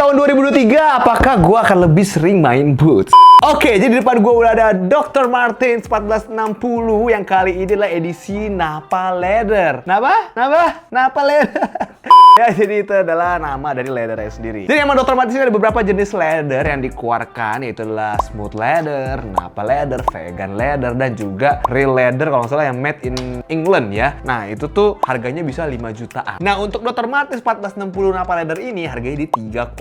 tahun 2023, apakah gue akan lebih sering main boots? Oke, jadi di depan gue udah ada Dr. Martens 1460 yang kali ini adalah edisi Nappa Leather. Nappa Leather. Ya, jadi itu adalah nama dari leathernya sendiri. Jadi emang Dr. Martens ini ada beberapa jenis leather yang dikeluarkan, yaitu adalah smooth leather, Nappa leather, vegan leather, dan juga real leather kalau nggak salah yang made in England ya. Nah, itu tuh harganya bisa 5 jutaan. Nah, untuk Dr. Martens 1460 Nappa leather ini harganya di 3,2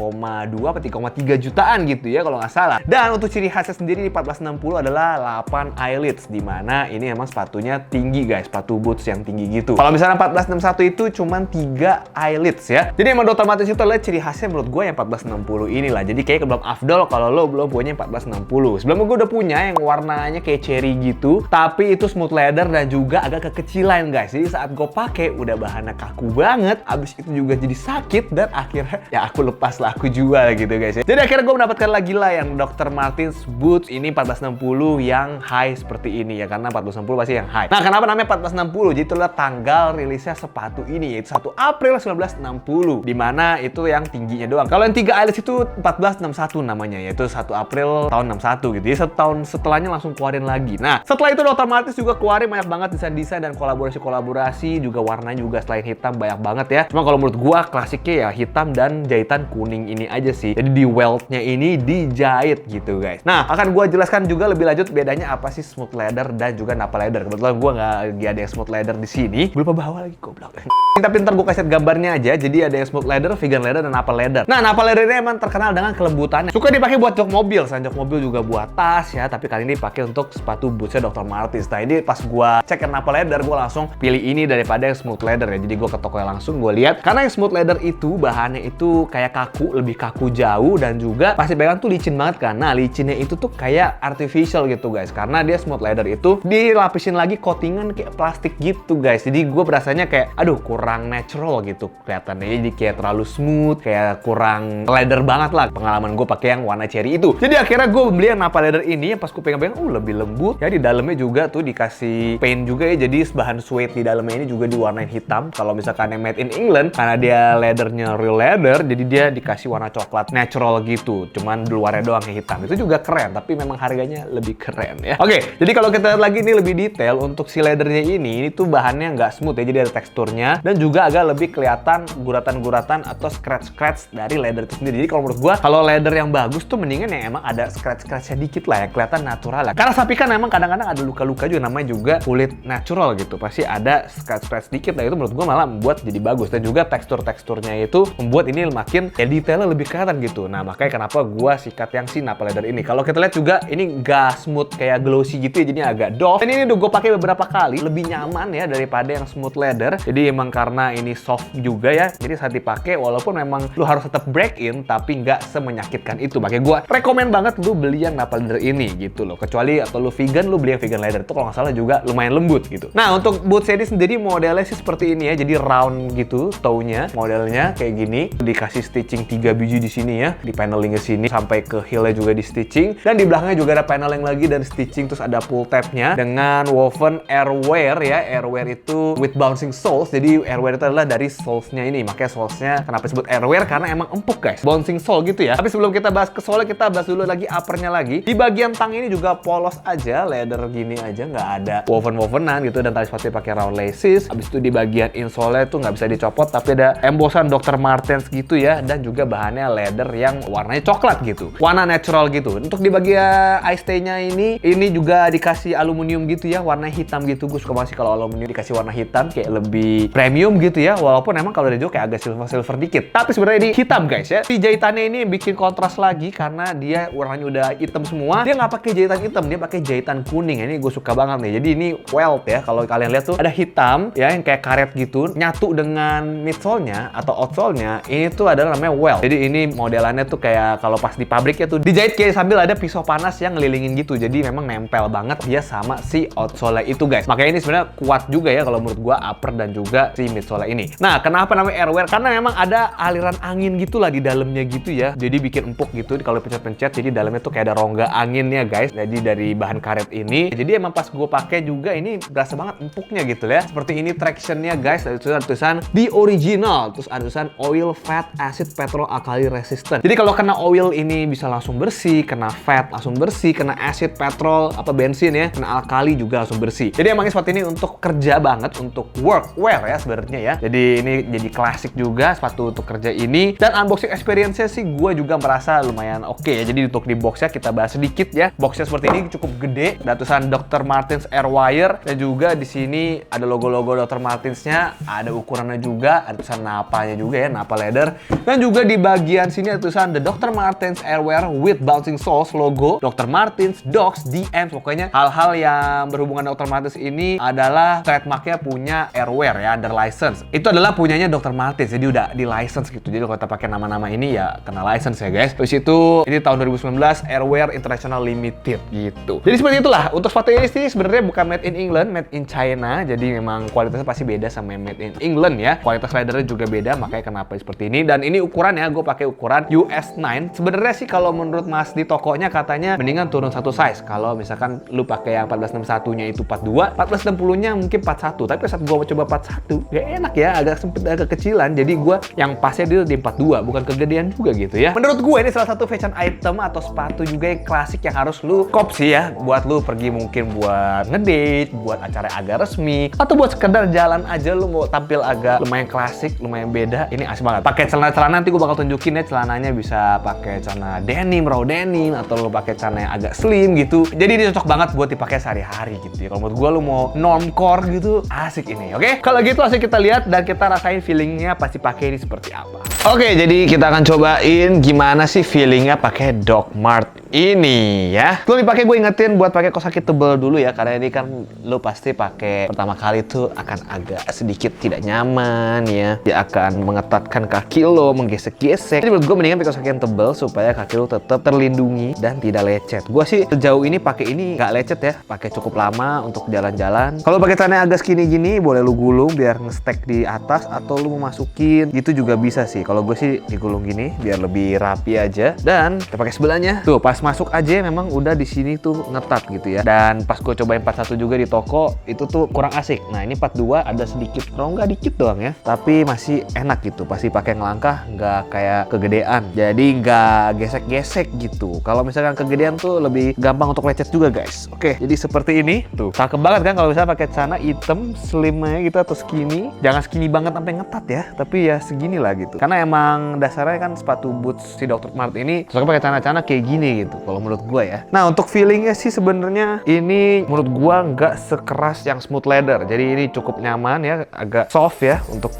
atau 3,3 jutaan gitu ya kalau nggak salah. Dan untuk ciri khasnya sendiri di 1460 adalah 8 eyelets, dimana ini emang sepatunya tinggi guys, sepatu boots yang tinggi gitu. Kalau misalnya 1461 itu cuman 3 eyelets ya. Jadi emang Dr. Martens itu adalah ciri khasnya menurut gue yang 1460 inilah. Jadi kayak belum afdol kalau lo belum punya 1460. Sebelumnya gue udah punya yang warnanya kayak cherry gitu, tapi itu smooth leather dan juga agak kekecilan guys. Jadi saat gue pakai udah bahannya kaku banget, abis itu juga jadi sakit dan akhirnya ya aku lepas lah, aku jual gitu guys ya. Jadi akhirnya gue mendapatkan lagi lah yang Dr. Martens boots ini 1460 yang high seperti ini ya, karena 1460 pasti yang high. Nah, kenapa namanya 1460? Jadi itulah tanggal rilisnya sepatu ini, yaitu 1 April 1960, dimana itu yang tingginya doang. Kalau yang 3 eyelets itu 1461 namanya, yaitu 1 April tahun 61 gitu. Jadi 1 tahun setelahnya langsung keluarin lagi. Nah, setelah itu Dr. Martens juga keluarin banyak banget desain-desain dan kolaborasi-kolaborasi, juga warnanya juga selain hitam banyak banget ya. Cuma kalau menurut gua klasiknya ya hitam dan jahitan kuning ini aja sih. Jadi di welt-nya ini dijahit gitu guys. Nah, akan gua jelaskan juga lebih lanjut bedanya apa sih smooth leather dan juga Nappa leather. Kebetulan gua nggak lagi ada yang smooth leather di sini. Gue lupa bawa lagi, goblok. Tapi ntar gue kasih gambarnya aja. Jadi ada yang smooth leather, vegan leather, dan Nappa leather. Nah, Nappa leather ini emang terkenal dengan kelembutannya. Suka dipakai buat jok mobil, selain jok mobil juga buat tas ya. Tapi kali ini dipakai untuk sepatu bootsnya Dr. Martens. Nah, ini pas gue cek yang Nappa leather, gue langsung pilih ini daripada yang smooth leather ya. Jadi gue ke toko langsung, gue lihat. Karena yang smooth leather itu bahannya itu kayak kaku, lebih kaku jauh, dan juga pasti pegang tuh licin banget kan. Nah, licinnya itu tuh kayak artificial gitu guys. Karena dia smooth leather itu dilapisin lagi coatingan kayak plastik gitu guys. Jadi gue berasanya kayak aduh kurang natural gitu kelihatannya. Jadi kayak terlalu smooth, kayak kurang leather banget lah pengalaman gue pakai yang warna cherry itu. Jadi akhirnya gue beli yang Nappa leather ini, yang pas gue pegang-pegang lebih lembut ya. Di dalamnya juga tuh dikasih paint juga ya. Jadi bahan suede di dalamnya ini juga diwarnain hitam. Kalau misalkan yang made in England, karena dia leathernya real leather, jadi dia dikasih warna coklat natural gitu. Cuman di luarnya doang yang hitam. Itu juga keren, tapi memang harganya lebih keren ya. Oke, jadi kalau kita lihat lagi ini lebih detail untuk si leathernya ini tuh bahannya nggak smooth ya. Jadi ada teksturnya dan juga agak lebih kelihatan guratan-guratan atau scratch-scratch dari leather itu sendiri. Jadi kalau menurut gua, kalau leather yang bagus tuh mendingan yang emang ada scratch-scratchnya dikit lah, yang kelihatan natural lah. Karena sapi kan emang kadang-kadang ada luka-luka juga, namanya juga kulit natural gitu. Pasti ada scratch-scratch dikit lah, itu menurut gua malah membuat jadi bagus. Dan juga tekstur-teksturnya itu membuat ini makin ya detailnya lebih kelihatan gitu. Nah, makanya kenapa gua sikat yang si Nappa leather ini. Kalau kita lihat juga ini nggak smooth kayak glossy gitu ya, jadinya agak doff. Dan ini udah gua pakai beberapa kali, lebih nyaman ya daripada yang smooth leather. Jadi emang karena ini soft juga ya, jadi saat dipakai walaupun memang lu harus tetap break in, tapi nggak semenyakitkan itu. Makanya gue rekomen banget lu beli yang Nappa leather ini gitu loh. Kecuali atau lu vegan, lu beli yang vegan leather itu kalau nggak salah juga lumayan lembut gitu. Nah, untuk boots ini sendiri modelnya sih seperti ini ya, jadi round gitu toe-nya, modelnya kayak gini. Dikasih stitching 3 biji di sini ya, di paneling ke sini sampai ke heel-nya juga di stitching, dan di belakangnya juga ada paneling lagi dan stitching, terus ada pull tab-nya dengan woven airwear ya. Airwear itu with bouncing soles. Jadi airwear itu adalah dari soles-nya ini. Makanya soles-nya kenapa disebut airwear? Karena emang empuk guys, bouncing sole gitu ya. Tapi sebelum kita bahas ke sole, kita bahas dulu lagi uppernya lagi. Di bagian tang ini juga polos aja, leather gini aja, nggak ada woven-wovenan gitu. Dan tali sepatunya pakai round laces. Habis itu di bagian insole tuh nggak bisa dicopot, tapi ada embosan Dr. Martens gitu ya. Dan juga bahannya leather yang warnanya coklat gitu, warna natural gitu. Untuk di bagian eye stay-nya ini juga dikasih aluminium gitu ya, warna hitam gitu. Gue suka banget sih kalau aluminium dikasih warna hitam, kayak lebih premium gitu ya. Walaupun emang kalau dari jauh kayak agak silver dikit, tapi sebenarnya ini hitam guys ya. Si jahitannya ini bikin kontras lagi karena dia warnanya udah hitam semua. Dia nggak pakai jahitan hitam, dia pakai jahitan kuning. Ini gue suka banget nih. Jadi ini welt ya. Kalau kalian lihat tuh ada hitam ya yang kayak karet gitu, nyatu dengan midsole-nya atau outsole-nya. Ini tuh adalah namanya welt. Jadi ini modelannya tuh kayak kalau pas di pabriknya tuh dijahit kayak sambil ada pisau panas yang ngelilingin gitu. Jadi memang nempel banget dia sama si outsole itu guys. Makanya ini sebenarnya kuat juga ya kalau menurut gua, upper dan juga si midsole ini. Nah, kenapa namanya airwear? Karena memang ada aliran angin gitulah di dalamnya gitu ya. Jadi bikin empuk gitu kalau pencet-pencet. Jadi dalamnya tuh kayak ada rongga anginnya guys. Jadi dari bahan karet ini. Jadi emang pas gua pakai juga ini berasa banget empuknya gitu ya. Seperti ini tractionnya guys. Ada tulisan the original. Terus ada tulisan oil, fat, acid, petrol, alkali resistant. Jadi kalau kena oil ini bisa langsung bersih, kena fat langsung bersih, kena acid, petrol, bensin ya, kena alkali juga langsung bersih. Jadi emangnya sepatu ini untuk kerja banget, untuk workwear ya sebenarnya ya. Jadi ini jadi klasik juga sepatu untuk kerja ini. Dan unboxing experience-nya sih gue juga merasa lumayan oke ya. Jadi untuk di box-nya kita bahas sedikit ya. Box-nya seperti ini cukup gede, ada tulisan Dr. Martens Airwire, dan juga di sini ada logo-logo Dr. Martens-nya, ada ukurannya juga, ada tulisan napanya juga ya, napa leather. Dan juga di bagian sini ada tulisan The Dr. Martens Airwear with Bouncing Soles logo Dr. Martens, Docs, DMs. Pokoknya hal-hal yang berhubungan Dr. Martens ini adalah trademarknya punya Airwear ya, under license. Itu adalah punyanya Dr. Martens, jadi udah di license gitu. Jadi kalau kita pakai nama-nama ini ya kena license ya guys. Terus itu ini tahun 2019 Airwear International Limited gitu. Jadi seperti itulah. Untuk sepatu ini sih sebenarnya bukan made in England, made in China. Jadi memang kualitasnya pasti beda sama yang made in England ya. Kualitas leathernya juga beda, makanya kenapa seperti ini. Dan ini ukurannya gue pakai ukuran US 9. Sebenarnya sih kalau menurut Mas di tokonya katanya mendingan turun satu size. Kalau misalkan lu pakai yang 1461-nya itu 42, 1460-nya mungkin 41. Tapi saat gue coba 41, gak enak ya, agak sempit, agak kecilan. Jadi gue yang pasnya dia di 42, bukan kegedean juga gitu ya. Menurut gue ini salah satu fashion item atau sepatu juga yang klasik yang harus lu kop sih ya. Buat lu pergi mungkin buat ngedate, buat acara agak resmi, atau buat sekedar jalan aja lu mau tampil agak lumayan klasik, lumayan beda. Ini asik banget. Pakai celana-celana nanti gue bakal tunjukin ya, celananya bisa pakai celana denim, raw denim, atau lu pakai celana yang agak slim gitu. Jadi ini cocok banget buat dipakai sehari-hari gitu ya. Kalau menurut gue lu mau normcore gitu, asik ini. Oke? Kalau gitu langsung kita lihat dan kita rasain feelingnya pasti pakai ini seperti apa. Oke, jadi kita akan cobain gimana sih feelingnya pakai Doc Mart ini ya. Sebelum dipakai gue ingetin buat pakai kaos kaki tebal dulu ya, karena ini kan lu pasti pakai pertama kali tuh akan agak sedikit tidak nyaman ya. Dia akan mengetatkan kaki lo, menggesek-gesek. Jadi menurut gue mendingan pakai kaos kaki yang tebal supaya kaki lo tetap terlindungi dan tidak lecet. Gue sih sejauh ini pakai ini nggak lecet ya, pakai cukup lama untuk jalan-jalan. Kalau pakai celana agak skinny gini, boleh lu gulung biar nge-stack di atas, atau lu mau masukin gitu juga bisa sih. Kalau gue sih digulung gini biar lebih rapi aja. Dan kita pakai sebelahnya. Tuh pas masuk aja memang udah di sini tuh ngetat gitu ya. Dan pas gue cobain 41 juga di toko itu tuh kurang asik. Nah ini 42 ada sedikit rongga dikit doang ya, tapi masih enak gitu. Pasti pakai ngelangkah nggak kayak kegedean. Jadi nggak gesek-gesek gitu. Kalau misalkan kegedean tuh lebih gampang untuk lecet juga guys. Oke, jadi seperti ini tuh. Cakep banget kan kalau misalnya pakai celana hitam slim aja gitu atau skinny. Jangan skinny banget sampai ngetat ya, tapi ya segini lah gitu. Karena emang dasarnya kan sepatu boots si Dr. Mart ini cocok pakai celana-celana kayak gini gitu kalau menurut gue ya. Nah untuk feelingnya sih sebenarnya ini menurut gue nggak sekeras yang smooth leather. Jadi ini cukup nyaman ya, agak soft ya untuk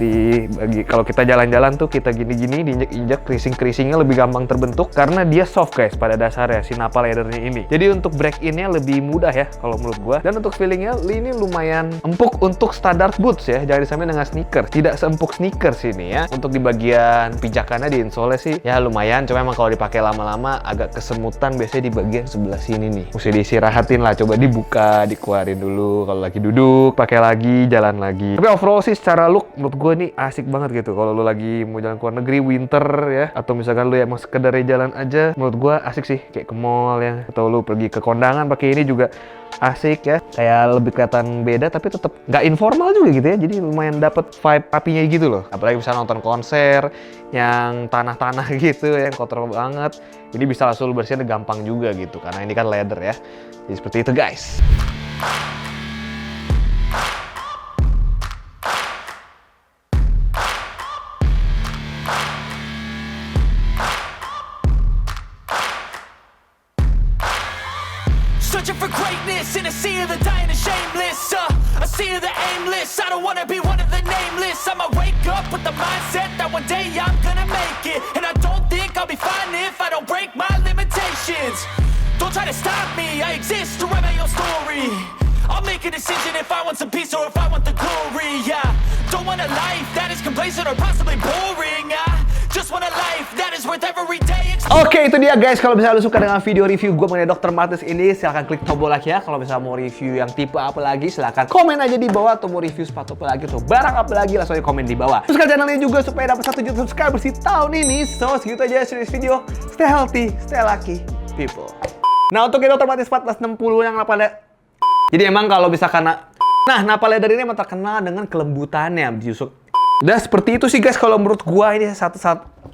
kalau kita jalan-jalan tuh kita gini-gini diinjek-injek, creasing-creasingnya lebih gampang terbentuk karena dia soft guys pada dasarnya si napa leathernya ini. Jadi untuk break innya lebih mudah ya kalau menurut gue. Dan untuk feelingnya ini lumayan empuk untuk standar boots ya. Jangan disamain dengan sneakers. Tidak seempuk sneakers ini ya. Untuk di bagian pijakannya di insole sih ya lumayan. Cuma emang kalau dipakai lama-lama agak kesemutan biasanya di bagian sebelah sini nih. Mesti diistirahatin lah. Coba dibuka, dikeluarin dulu. Kalau lagi duduk, pakai lagi, jalan lagi. Tapi overall sih secara look menurut gue nih asik banget gitu. Kalau lu lagi mau jalan ke luar negeri winter ya, atau misalkan lu emang sekedar jalan aja, menurut gue asik sih. Kayak ke mall ya, atau lu pergi ke kondangan pakai ini juga asik ya, kayak lebih kelihatan beda tapi tetap nggak informal juga gitu ya. Jadi lumayan dapet vibe apinya gitu loh. Apalagi bisa nonton konser yang tanah-tanah gitu ya, yang kotor banget, ini bisa langsung bersihin gampang juga gitu karena ini kan leather ya. Jadi seperti itu guys. Searching for greatness in a sea of the dying and shameless. A sea of the aimless. I don't wanna be one of the nameless. I'ma wake up with the mindset that one day I'm gonna make it. And I don't think I'll be fine if I don't break my limitations. Don't try to stop me, I exist to write my own story. I'll make a decision if I want some peace or if I want the glory. Yeah, don't want a life that is complacent or possibly boring. I just want a life that is worth every day. Oke, itu dia guys. Kalau misalnya lu suka dengan video review gue mengenai Dr. Martens ini, silahkan klik tombol like ya. Kalau misalnya mau review yang tipe apa lagi, silahkan komen aja di bawah. Atau mau review sepatu apa lagi, atau barang apa lagi, langsung aja komen di bawah. Subscribe channel ini juga supaya dapat 1 juta subscribers di tahun ini. So, segitu aja series video. Stay healthy, stay lucky, people. Nah, untuk Dr. Martens 1460 yang napa leather. Jadi emang kalau bisa karena napa leather ini emang terkenal dengan kelembutannya. Justru udah seperti itu sih guys kalau menurut gua ini satu-satu.